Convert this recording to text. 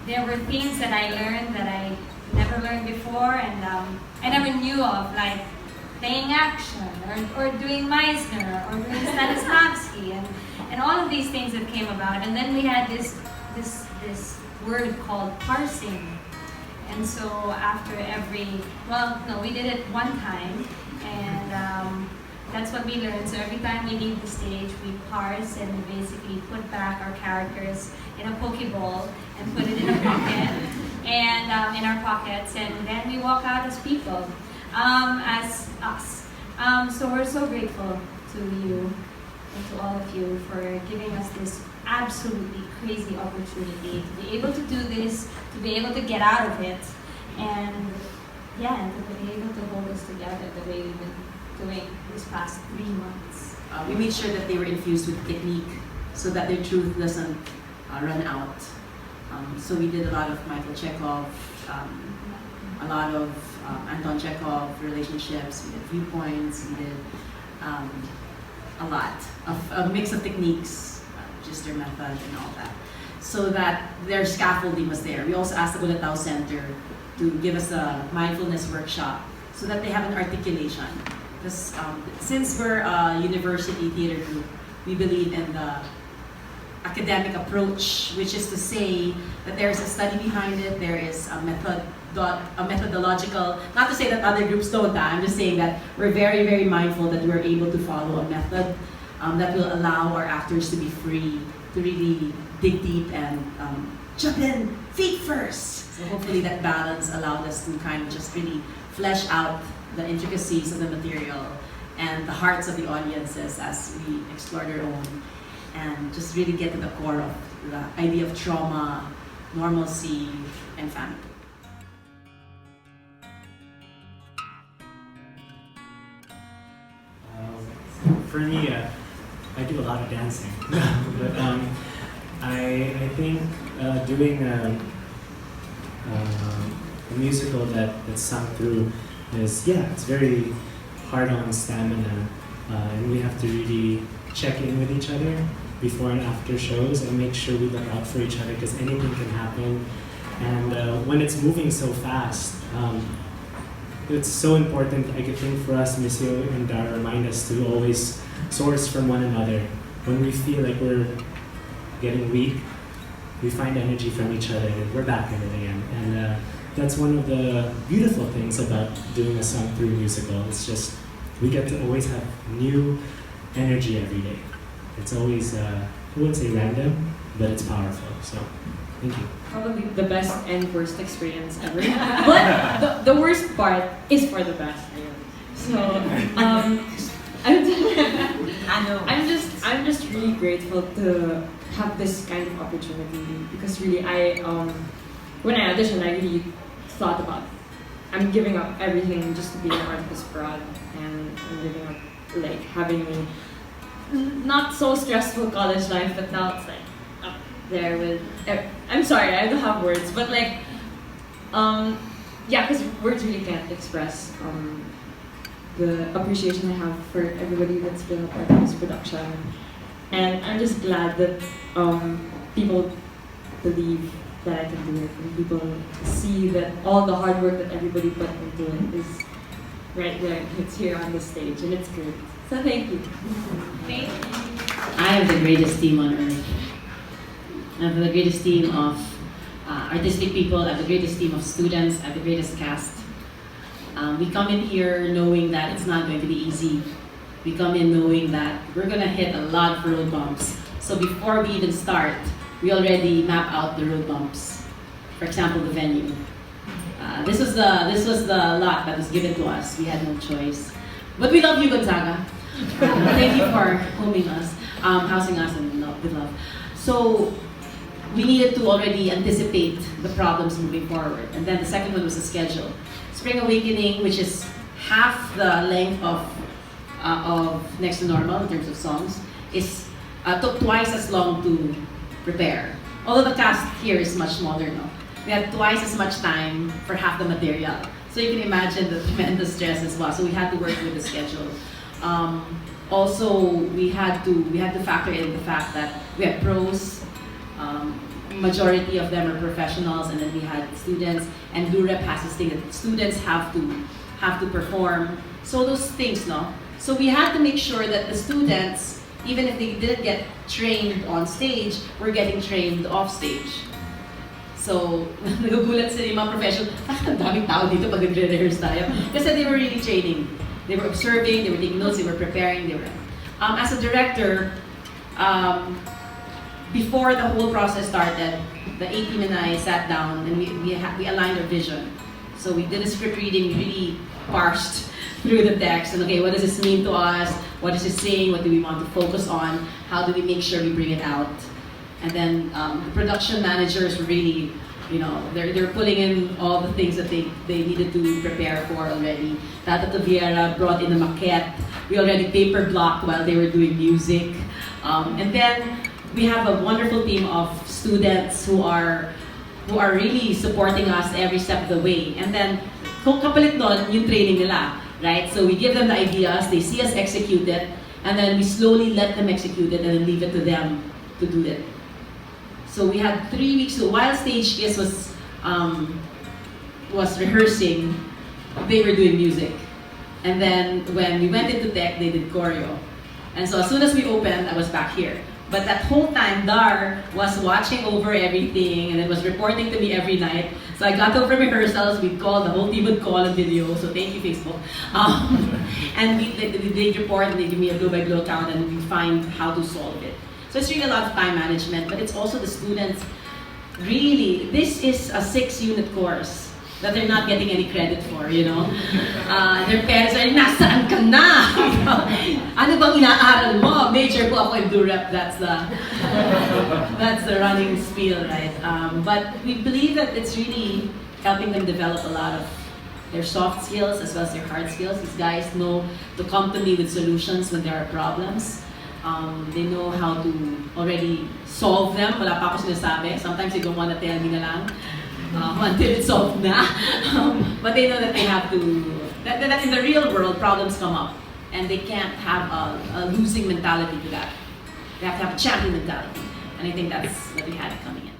there were things that I learned that I never learned before, and I never knew of, like playing action, or doing Meisner, or doing Stanislavski, and all of these things that came about. And then we had this word called parsing. And so after we did it one time, and that's what we learned. So every time we leave the stage, we parse and we basically put back our characters in a Pokeball and put it in a pocket, and in our pockets, and then we walk out as people, as us. So we're so grateful to you and to all of you for giving us this absolutely crazy opportunity to be able to do this, to be able to get out of it, and and to be able to hold us together the way we've been doing these past 3 months. We made sure that they were infused with technique so that their truth doesn't run out. So we did a lot of Michael Chekhov, a lot of Anton Chekhov relationships, we did viewpoints, we did a lot of a mix of techniques, just their method and all that, so that their scaffolding was there. We also asked the Bulatao Center to give us a mindfulness workshop so that they have an articulation. Because since we're a university theater group, we believe in the academic approach, which is to say that there's a study behind it, there is a methodological, not to say that other groups don't, I'm just saying that we're very, very mindful that we're able to follow a method that will allow our actors to be free, to really dig deep and jump in, feet first. So hopefully that balance allowed us to kind of just really flesh out the intricacies of the material and the hearts of the audiences as we explore their own, and just really get to the core of the idea of trauma, normalcy, and family. For me, I do a lot of dancing, but I think doing a musical that's sung through is, it's very hard on stamina, and we have to really check in with each other before and after shows and make sure we look out for each other, because anything can happen. And when it's moving so fast, it's so important, I think, for us, Missio and Dara remind us to always source from one another. When we feel like we're getting weak, we find energy from each other and we're back in it again. And that's one of the beautiful things about doing a sung through musical. It's just, we get to always have new energy every day. It's always, I wouldn't say random, but it's powerful. So, thank you. Probably the best and worst experience ever. But the worst part is for the best. So, I'm just really grateful to have this kind of opportunity, because really when I auditioned, I really thought about, I'm giving up everything just to be a part of this prod, and I'm giving up like having a not so stressful college life, but now it's like up there with, I'm sorry, I don't have words, but like, because words really can't express the appreciation I have for everybody that's been a part of this production. And I'm just glad that people believe that I can do it, and people see that all the hard work that everybody put into it is right there. It's here on the stage, and it's good. So thank you. Thank you. I have the greatest team on earth. I have the greatest team of artistic people, I have the greatest team of students, I have the greatest cast. We come in here knowing that it's not going to be easy. We come in knowing that we're going to hit a lot of road bumps. So before we even start, we already map out the road bumps. For example, the venue. This was the lot that was given to us. We had no choice. But we love you, Gonzaga. Thank you for housing us with love. So we needed to already anticipate the problems moving forward. And then the second one was the schedule. Spring Awakening, which is half the length of Next to Normal in terms of songs, took twice as long to prepare. Although the cast here is much smaller now. We had twice as much time for half the material. So you can imagine the tremendous stress as well. So we had to work with the schedule. Also, we had to factor in the fact that we had pros. majority of them are professionals, and then we had students, and Durep has this thing that students have to perform. So those things, no? So we had to make sure that the students, even if they didn't get trained on stage, were getting trained off stage. So, nagugulat sila yung mga professional, ang daming tao dito pag nagre-rehearse tayo. Kasi they were really training. They were observing, they were taking notes, they were preparing, they were... as a director, before the whole process started, the A team and I sat down and we aligned our vision. So we did a script reading, we really parsed through the text, and okay, what does this mean to us? What is it saying? What do we want to focus on? How do we make sure we bring it out? And then the production managers really, you know, they're pulling in all the things that they needed to prepare for already. Tata Taviera brought in a maquette. We already paper blocked while they were doing music. And then we have a wonderful team of students who are really supporting us every step of the way. And then, kung kapalit doon, yung training nila, right? So we give them the ideas, they see us execute it, and then we slowly let them execute it and then leave it to them to do it. So we had 3 weeks. So while Stage Kiss was rehearsing, they were doing music. And then when we went into tech, they did choreo. And so as soon as we opened, I was back here. But that whole time, Dar was watching over everything and it was reporting to me every night. So I got over rehearsals, we'd call, the whole team would call on video, so thank you, Facebook. And they'd report and they'd give me a blow-by-blow count and we'd find how to solve it. So it's really a lot of time management, but it's also the students. Really, this is a 6-unit course that they're not getting any credit for, you know? Their parents are, nasaan ka na? Ano bang inaaral mo? Major po ako in Durep, that's the running spiel, right? But we believe that it's really helping them develop a lot of their soft skills as well as their hard skills. These guys know to come to me with solutions when there are problems. They know how to already solve them. Wala pa ako sinasabi. Sometimes they don't want to tell me na lang until it's solved na. But they know that they have to, that in the real world, problems come up. And they can't have a losing mentality to that. They have to have a champion mentality. And I think that's what we had coming in.